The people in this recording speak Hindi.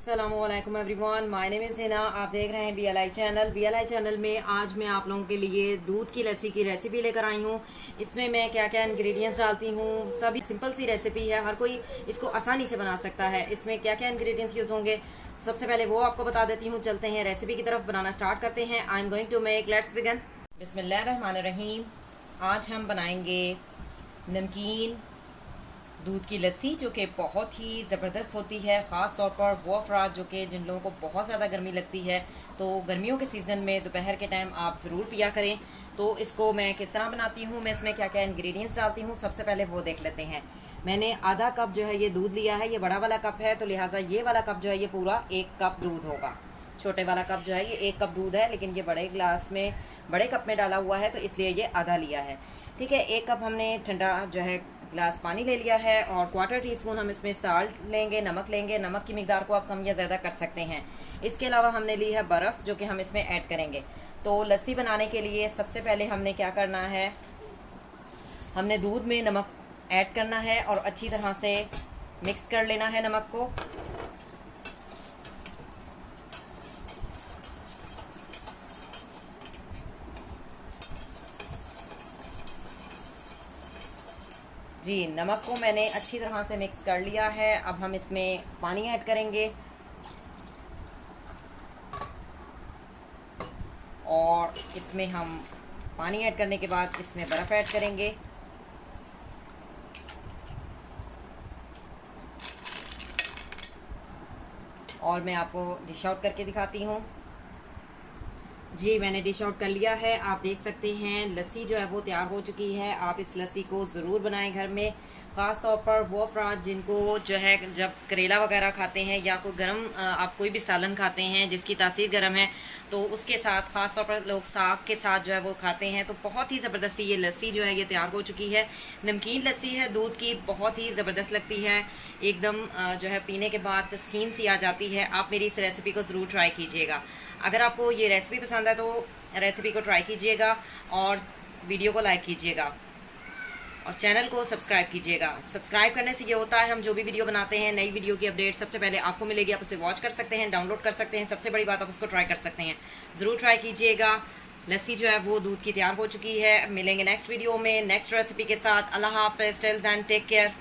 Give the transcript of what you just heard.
अस्सलामुअलैकुम everyone, my name is Hina. आप देख रहे हैं BLI चैनल। BLI चैनल में आज मैं आप लोगों के लिए दूध की लस्सी की रेसिपी लेकर आई हूँ। इसमें मैं क्या क्या इंग्रेडिएंट्स डालती हूँ, सभी सिंपल सी रेसिपी है, हर कोई इसको आसानी से बना सकता है। इसमें क्या क्या इंग्रेडिएंट्स यूज़ होंगे सबसे पहले वो आपको बता देती हूँ। चलते हैं रेसिपी की तरफ, बनाना स्टार्ट करते हैं। I am going to make, let's begin. बिस्मिल्लाहिर्रहमानिर्रहीम। आज हम बनाएंगे नमकीन दूध की लस्सी, जो कि बहुत ही ज़बरदस्त होती है। ख़ास तौर पर वो अफराद जो कि जिन लोगों को बहुत ज़्यादा गर्मी लगती है, तो गर्मियों के सीज़न में दोपहर के टाइम आप ज़रूर पिया करें। तो इसको मैं किस तरह बनाती हूँ, मैं इसमें क्या क्या इंग्रेडिएंट्स डालती हूँ, सबसे पहले वो देख लेते हैं। मैंने आधा कप जो है ये दूध लिया है, ये बड़ा वाला कप है, तो लिहाजा ये वाला कप जो है ये पूरा 1 कप दूध होगा। छोटे वाला कप जो है ये 1 कप दूध है, लेकिन ये बड़े ग्लास में, बड़े कप में डाला हुआ है, तो इसलिए ये आधा लिया है। ठीक है, 1 कप हमने ठंडा जो है ग्लास पानी ले लिया है, और 1/4 टीस्पून हम इसमें साल्ट लेंगे, नमक लेंगे। नमक की मिकदार को आप कम या ज़्यादा कर सकते हैं। इसके अलावा हमने ली है बर्फ़, जो कि हम इसमें ऐड करेंगे। तो लस्सी बनाने के लिए सबसे पहले हमने क्या करना है, हमने दूध में नमक ऐड करना है और अच्छी तरह से मिक्स कर लेना है नमक को। जी, नमक को मैंने अच्छी तरह से मिक्स कर लिया है। अब हम इसमें पानी ऐड करेंगे और इसमें हम पानी ऐड करने के बाद इसमें बर्फ़ ऐड करेंगे। और मैं आपको डिश आउट करके दिखाती हूँ। जी, मैंने डिश आउट कर लिया है। आप देख सकते हैं लस्सी जो है वो तैयार हो चुकी है। आप इस लस्सी को ज़रूर बनाएं घर में। ख़ास तौर पर वो अफराद जिनको जो है जब करेला वगैरह खाते हैं या कोई गर्म आप कोई भी सालन खाते हैं जिसकी तासीर गर्म है, तो उसके साथ ख़ास तौर पर लोग साग के साथ जो है वो खाते हैं, तो बहुत ही ज़बरदस्ती ये लस्सी जो है ये तैयार हो चुकी है। नमकीन लस्सी है दूध की, बहुत ही ज़बरदस्त लगती है एकदम। जो है पीने के बाद तस्कीन सी आ जाती है। आप मेरी इस रेसिपी को ज़रूर ट्राई कीजिएगा। अगर आपको ये रेसिपी पसंद है तो रेसिपी को ट्राई कीजिएगा और वीडियो को लाइक कीजिएगा और चैनल को सब्सक्राइब कीजिएगा। सब्सक्राइब करने से ये होता है हम जो भी वीडियो बनाते हैं, नई वीडियो की अपडेट सबसे पहले आपको मिलेगी। आप उसे वॉच कर सकते हैं, डाउनलोड कर सकते हैं, सबसे बड़ी बात आप उसको ट्राई कर सकते हैं। ज़रूर ट्राई कीजिएगा। लस्सी जो है वो दूध की तैयार हो चुकी है। मिलेंगे नेक्स्ट वीडियो में नेक्स्ट रेसिपी के साथ। अल्लाह हाफ़िज़, टिल देन टेक केयर।